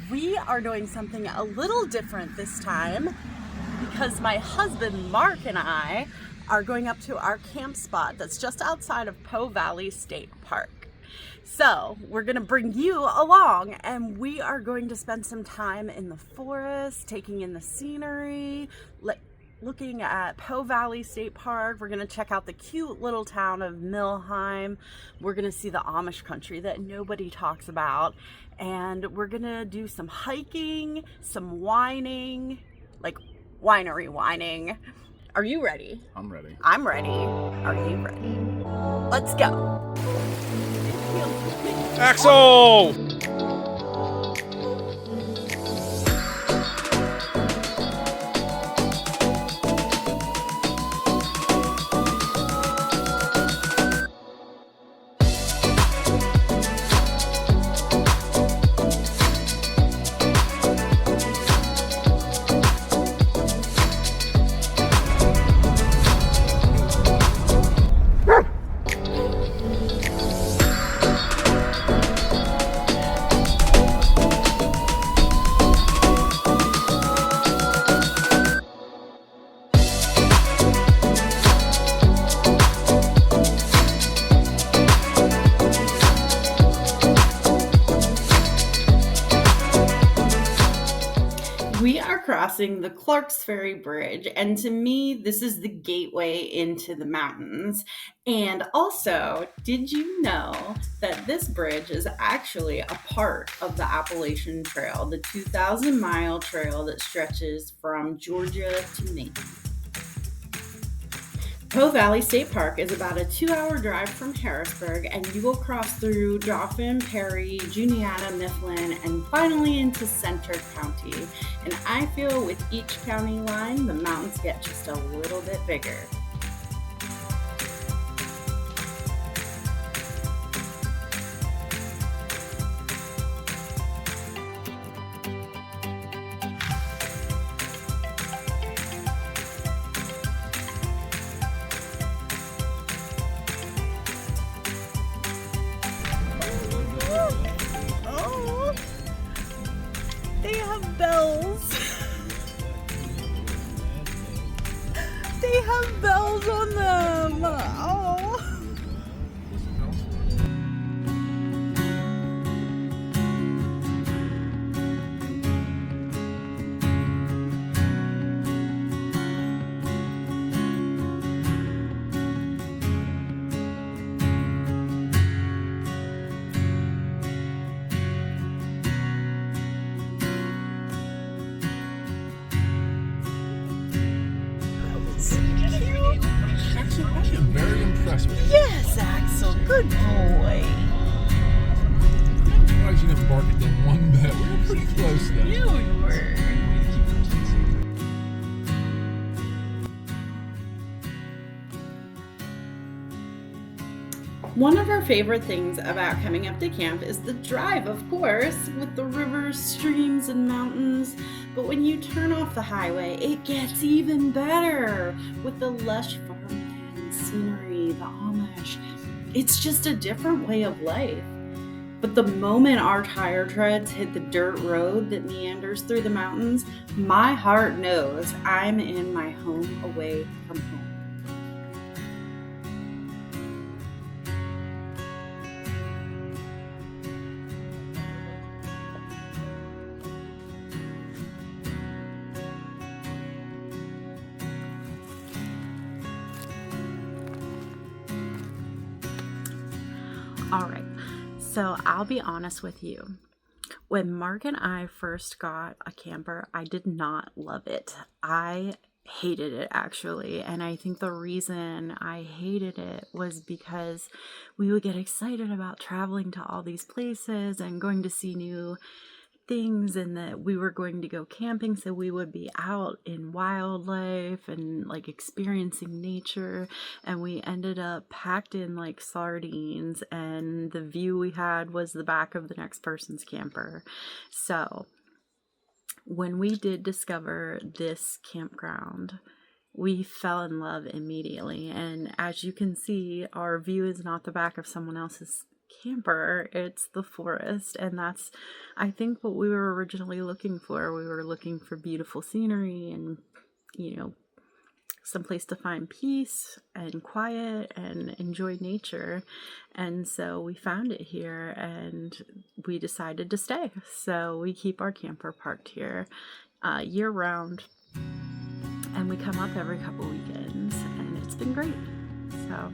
we are doing something a little different this time because my husband Mark and I are going up to our camp spot that's just outside of Poe Valley State Park. So we're gonna bring you along, and we are going to spend some time in the forest, taking in the scenery, looking at Poe Valley State Park. We're gonna check out the cute little town of Milheim. We're gonna see the Amish country that nobody talks about, and we're gonna do some hiking, some wining, like winery whining. Are you ready? I'm ready. I'm ready. Are you ready? Let's go. Axel! We are crossing the Clark's Ferry Bridge, and to me, this is the gateway into the mountains. And also, did you know that this bridge is actually a part of the Appalachian Trail, the 2,000-mile trail that stretches from Georgia to Maine? Poe Valley State Park is about a 2-hour drive from Harrisburg, and you will cross through Dauphin, Perry, Juniata, Mifflin, and finally into Centre County. And I feel with each county line, the mountains get just a little bit bigger. Oh, they have bells. They have bells on them. Oh. Axel, I am very impressed with you. Yes, Axel. Good boy. I'm surprised you didn't bark at them one bit. We were pretty close though. You were. One of our favorite things about coming up to camp is the drive, of course, with the rivers, streams, and mountains. But when you turn off the highway, it gets even better with the lush farmland, scenery, the Amish. It's just a different way of life. But the moment our tire treads hit the dirt road that meanders through the mountains, my heart knows I'm in my home away from home. All right, so I'll be honest with you. When Mark and I first got a camper, I did not love it. I hated it actually, and I think the reason I hated it was because we would get excited about traveling to all these places and going to see new things, and that we were going to go camping, so we would be out in wildlife and like experiencing nature, and we ended up packed in like sardines, and the view we had was the back of the next person's camper. So when we did discover this campground, we fell in love immediately, and as you can see, our view is not the back of someone else's camper, it's the forest. And that's, I think, what we were originally looking for. We were looking for beautiful scenery and, someplace to find peace and quiet and enjoy nature. And so we found it here and we decided to stay. So we keep our camper parked here year round, and we come up every couple weekends, and it's been great. So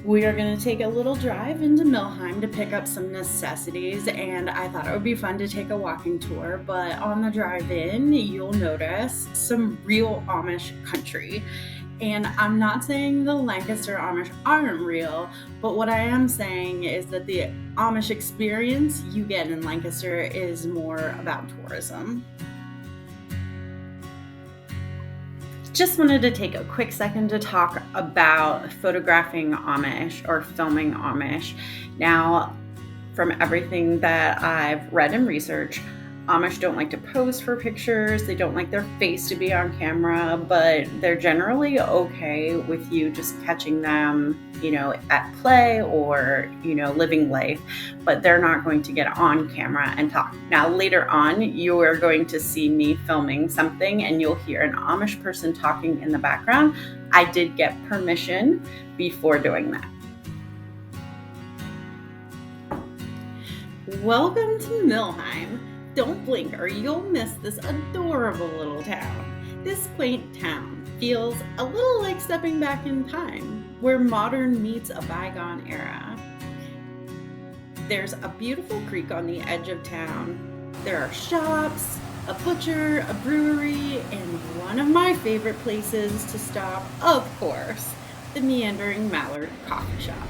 we are going to take a little drive into Milheim to pick up some necessities, and I thought it would be fun to take a walking tour, but on the drive in, you'll notice some real Amish country. And I'm not saying the Lancaster Amish aren't real, but what I am saying is that the Amish experience you get in Lancaster is more about tourism. Just wanted to take a quick second to talk about photographing Amish or filming Amish. Now, from everything that I've read and researched, Amish don't like to pose for pictures. They don't like their face to be on camera, but they're generally okay with you just catching them, at play or, living life, but they're not going to get on camera and talk. Now, later on, you are going to see me filming something and you'll hear an Amish person talking in the background. I did get permission before doing that. Welcome to Milheim. Don't blink or you'll miss this adorable little town. This quaint town feels a little like stepping back in time, where modern meets a bygone era. There's a beautiful creek on the edge of town. There are shops, a butcher, a brewery, and one of my favorite places to stop, of course, the Meandering Mallard coffee shop.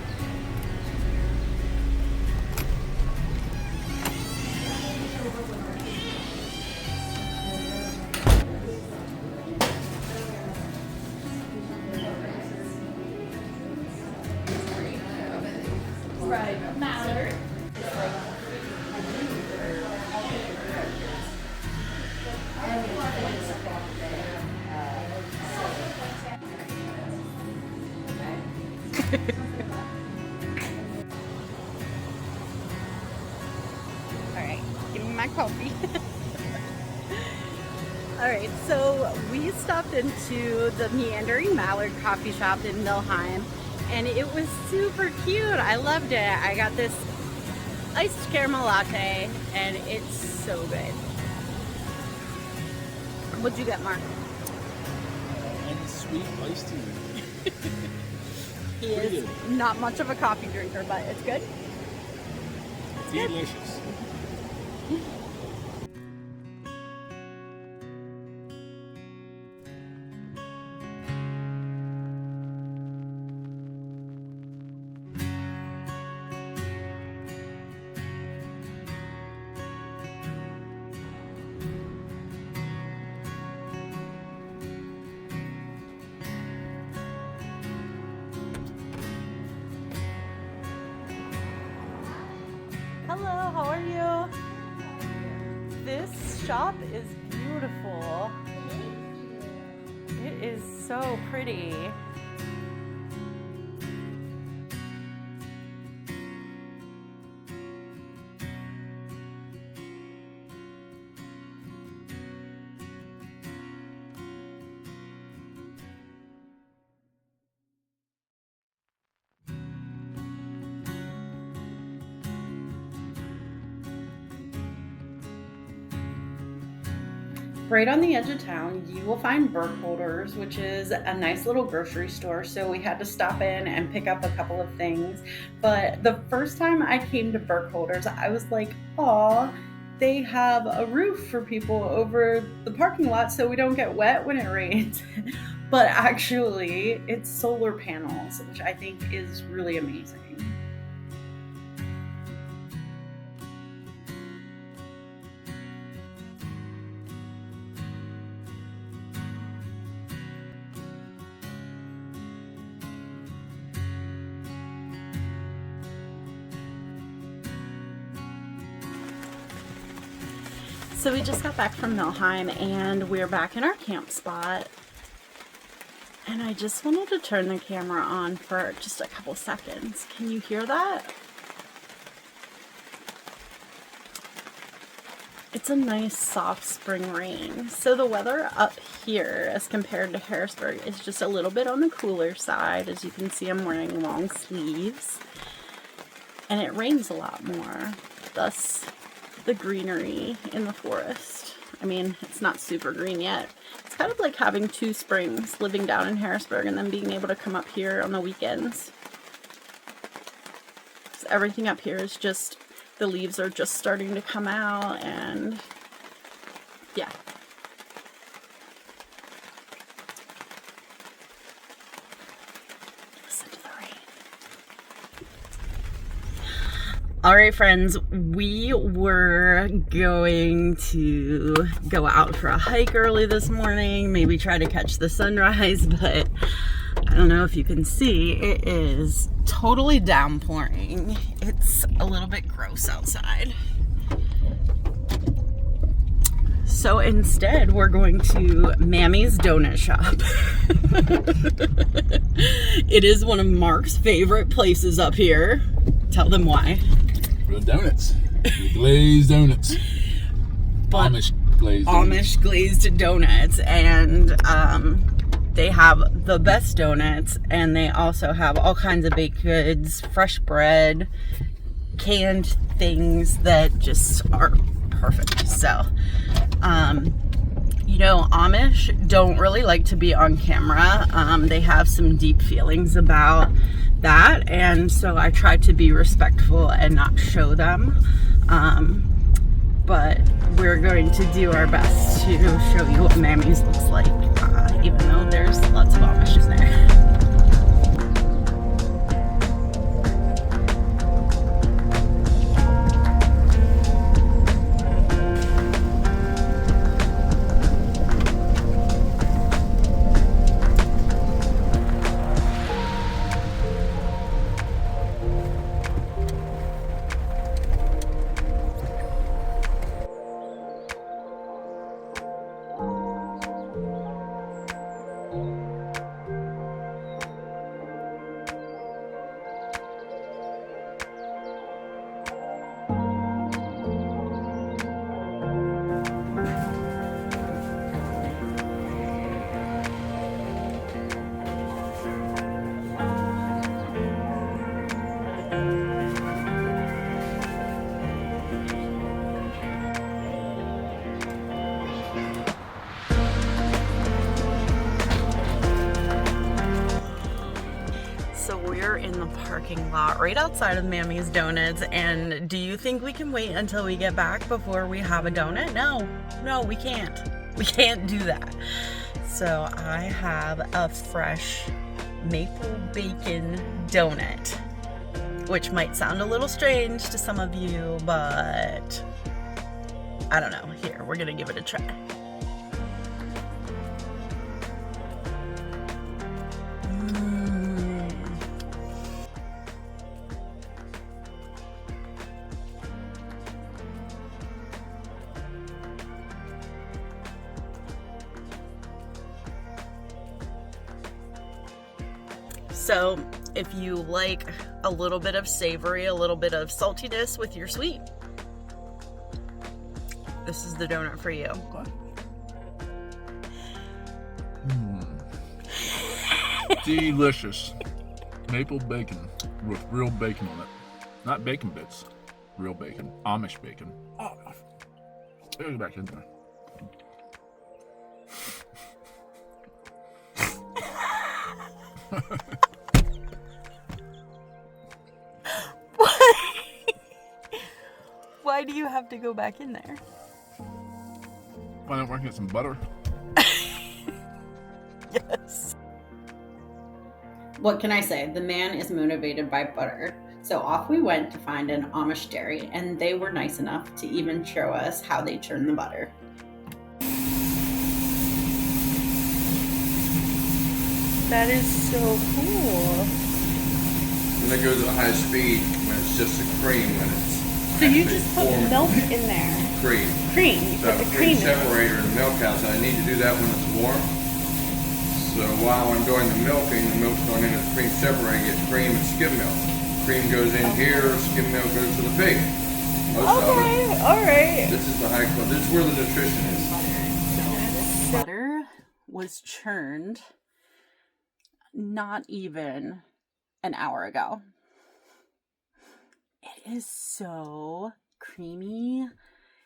Right, Mallard. Alright, give me my coffee. Alright, so we stopped into the Meandering Mallard coffee shop in Milheim, and it was super cute. I loved it. I got this iced caramel latte, and it's so good. What'd you get, Mark? Unsweet iced tea. He is not much of a coffee drinker, but it's good. It's good. Delicious. Hello, how are you? This shop is beautiful. It is so pretty. Right on the edge of town, you will find Burkholder's, which is a nice little grocery store. So we had to stop in and pick up a couple of things. But the first time I came to Burkholder's, I was like, aw, they have a roof for people over the parking lot so we don't get wet when it rains. But actually, it's solar panels, which I think is really amazing. So we just got back from Milheim and we're back in our camp spot. And I just wanted to turn the camera on for just a couple seconds. Can you hear that? It's a nice soft spring rain. So the weather up here as compared to Harrisburg is just a little bit on the cooler side. As you can see, I'm wearing long sleeves. And it rains a lot more. Thus the greenery in the forest. I mean, it's not super green yet. It's kind of like having two springs, living down in Harrisburg and then being able to come up here on the weekends. So everything up here is just, the leaves are just starting to come out, and yeah. Listen to the rain. All right, friends, we were going to go out for a hike early this morning, maybe try to catch the sunrise, but I don't know if you can see, it is totally downpouring. It's a little bit gross outside. So instead, we're going to Mammy's Donut Shop. It is one of Mark's favorite places up here. Tell them why. For the donuts. The glazed donuts. But Amish glazed donuts. Amish glazed donuts. And they have the best donuts, and they also have all kinds of baked goods, fresh bread, canned things that just are perfect. So, you know, Amish don't really like to be on camera. They have some deep feelings about that, and so I try to be respectful and not show them. But we're going to do our best to show you what Mammy's looks like, even though there's lots of Amish in there. We're in the parking lot right outside of Mammy's Donuts, and do you think we can wait until we get back before we have a donut? No, we can't. We can't do that. So I have a fresh maple bacon donut, which might sound a little strange to some of you, but I don't know. Here, we're gonna give it a try. So if you like a little bit of savory, a little bit of saltiness with your sweet, this is the donut for you. Delicious. Maple bacon with real bacon on it. Not bacon bits. Real bacon. Amish bacon. Oh, get back in there. Why do you have to go back in there? Why don't we get some butter? Yes. What can I say? The man is motivated by butter. So off we went to find an Amish dairy, and they were nice enough to even show us how they churn the butter. That is so cool. And that goes at high speed when it's just a cream, when it's So you just put milk in there. cream. Cream. You So put the cream cream in. separator and milk out. So I need to do that when it's warm. So So while I'm doing the milk's going into the cream separator. I get cream and skim milk. Cream goes in here, skim milk goes to the pig. Most of it. All right. This is the high quality. This is where the nutrition is. Butter was churned not even an hour ago. It is so creamy,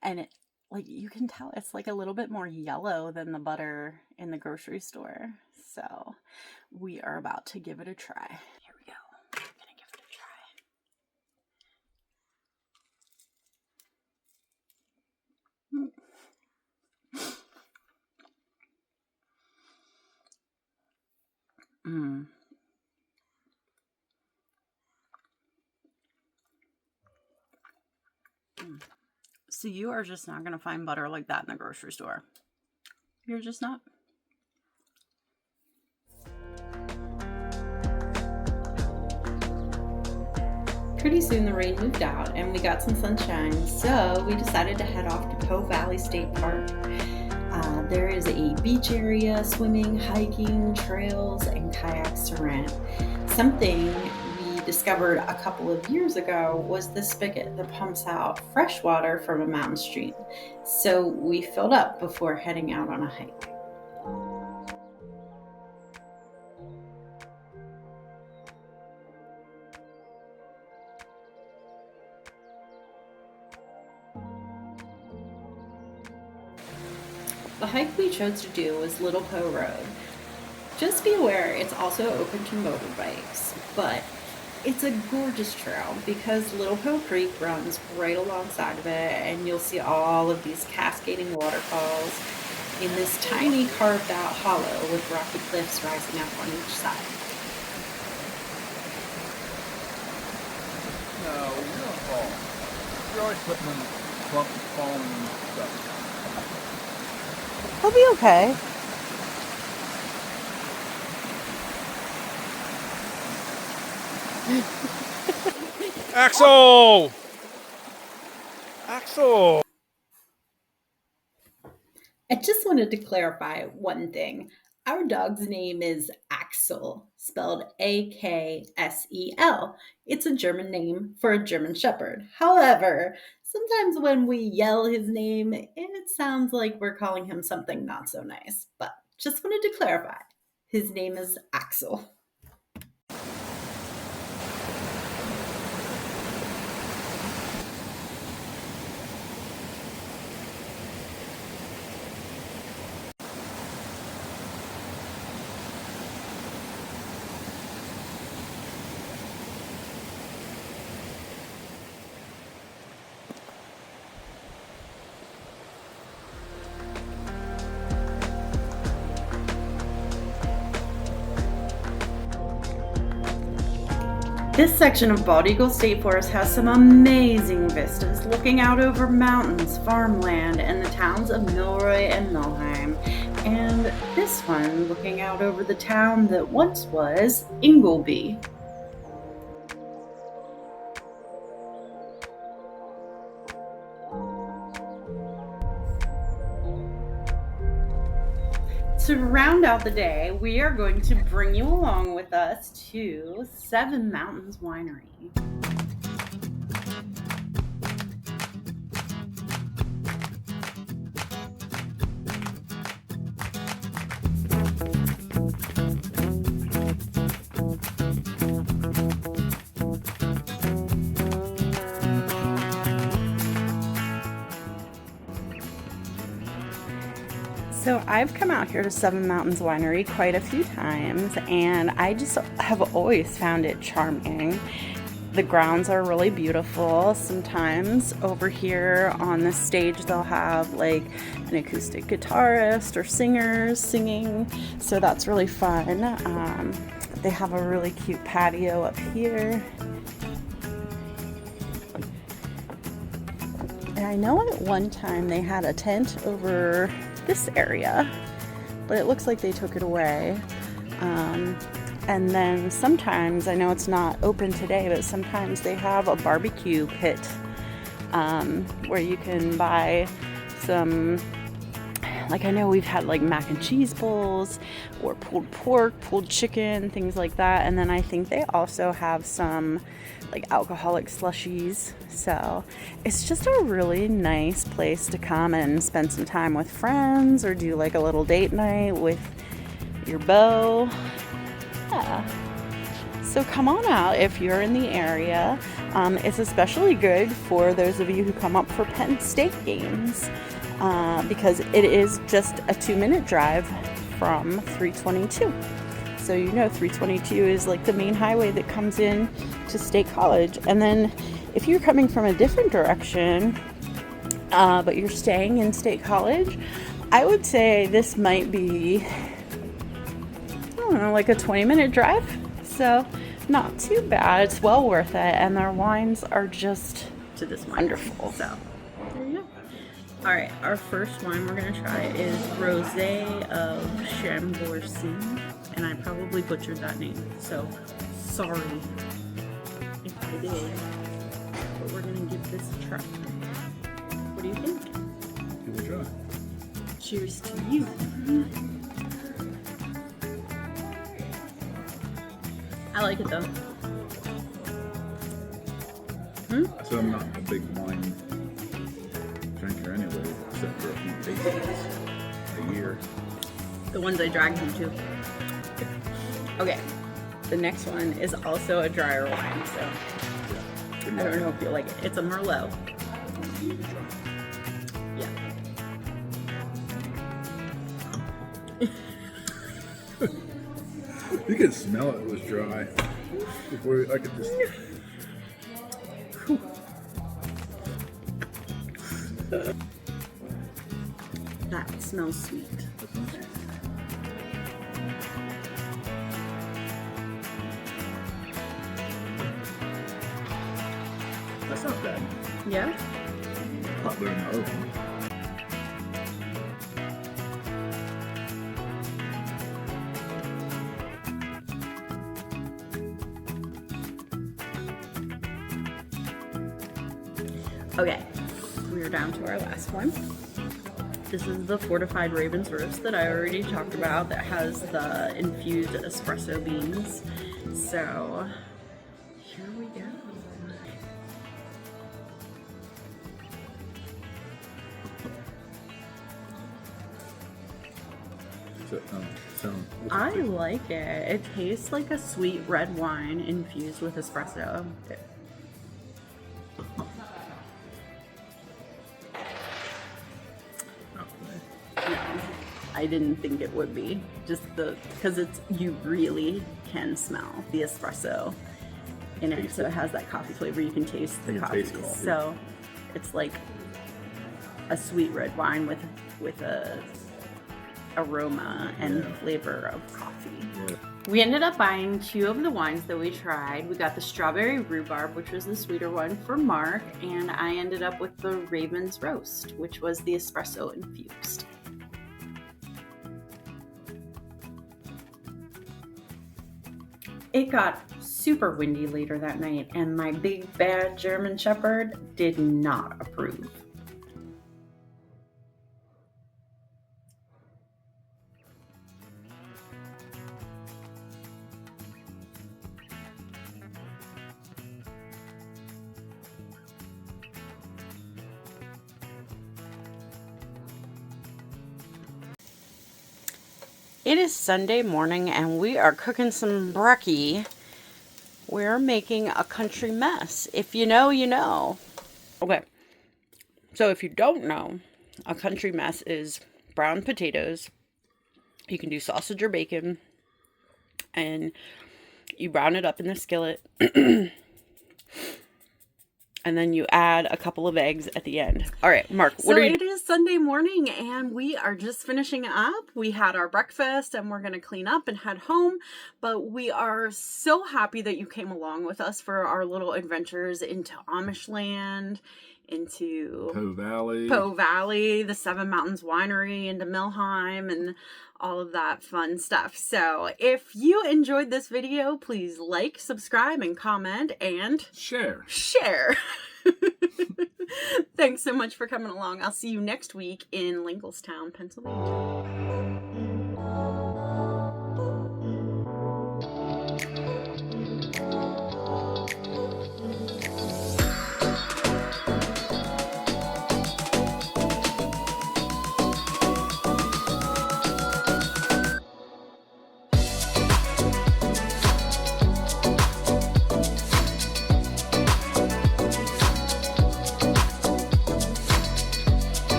and it, like, you can tell it's like a little bit more yellow than the butter in the grocery store. So we are about to give it a try. Here we go. I'm gonna give it a try. So you are just not going to find butter like that in the grocery store. You're just not. Pretty soon the rain moved out and we got some sunshine, so we decided to head off to Poe Valley State Park. There is a beach area, swimming, hiking, trails, and kayaks to rent. Something we discovered a couple of years ago was the spigot that pumps out fresh water from a mountain stream. So we filled up before heading out on a hike. The hike we chose to do was Little Poe Road. Just be aware it's also open to motorbikes, but it's a gorgeous trail because Little Poe Creek runs right alongside of it, and you'll see all of these cascading waterfalls in this tiny carved out hollow with rocky cliffs rising up on each side. No, you don't fall. You're always putting in falling and stuff. He'll be okay. Axel! Axel! I just wanted to clarify one thing. Our dog's name is Axel, spelled A-K-S-E-L. It's a German name for a German Shepherd. However, sometimes when we yell his name, it sounds like we're calling him something not so nice. But just wanted to clarify. His name is Axel. This section of Bald Eagle State Forest has some amazing vistas looking out over mountains, farmland, and the towns of Milroy and Milheim. And this one looking out over the town that once was Ingleby. To round out the day, we are going to bring you along with us to Seven Mountains Winery. So I've come out here to Seven Mountains Winery quite a few times, and I just have always found it charming. The grounds are really beautiful. Sometimes over here on the stage they'll have like an acoustic guitarist or singers singing, so that's really fun. They have a really cute patio up here. And I know at one time they had a tent over this area, but it looks like they took it away. And then sometimes, I know it's not open today, but sometimes they have a barbecue pit where you can buy some Like, I know we've had like mac and cheese bowls or pulled pork, pulled chicken, things like that. And then I think they also have some like alcoholic slushies. So it's just a really nice place to come and spend some time with friends or do like a little date night with your beau. Yeah. So come on out if you're in the area. It's especially good for those of you who come up for Penn State games because it is just a 2-minute drive from 322. So you know 322 is like the main highway that comes in to State College. And then if you're coming from a different direction, but you're staying in State College, I would say this might be, I don't know, like a 20-minute drive. So not too bad. It's well worth it. And their wines are just to this wonderful. So there you go. All right, our first wine we're going to try is Rosé of Chambourcy. And I probably butchered that name. So sorry if I did. But we're going to give this a try. What do you think? Give it a try. Cheers to you. I like it though. So I'm not a big wine drinker anyway, except for a few tastings a year. The ones I dragged you to. Okay. The next one is also a drier wine, so I don't know if you like it. It's a Merlot. Yeah. You could smell it was dry. Before I could just. That smells sweet. That's not bad. Yeah? Not better than the other one. Okay, we're down to our last one. This is the fortified Raven's Roast that I already talked about that has the infused espresso beans. So, here we go. I like it. It tastes like a sweet red wine infused with espresso. I didn't think it would be, just because you really can smell the espresso in it. So it has that coffee flavor. You can taste the coffee. So it's like a sweet red wine with a aroma and flavor of coffee. Yeah. We ended up buying 2 of the wines that we tried. We got the strawberry rhubarb, which was the sweeter one, for Mark, and I ended up with the Raven's Roast, which was the espresso infused. It got super windy later that night, and my big bad German Shepherd did not approve. It is Sunday morning and we are cooking some brekkie. We're making a country mess. If you know, you know. Okay, so if you don't know, a country mess is brown potatoes. You can do sausage or bacon. And you brown it up in the skillet. And then you add a couple of eggs at the end. All right, Mark, what are you doing? So it is Sunday morning and we are just finishing up. We had our breakfast and we're going to clean up and head home. But we are so happy that you came along with us for our little adventures into Amish land, into Poe Valley, the Seven Mountains Winery, into Milheim, and all of that fun stuff. So if you enjoyed this video, please like, subscribe, and comment, and share. Thanks so much for coming along. I'll see you next week in Lincolnstown, Pennsylvania.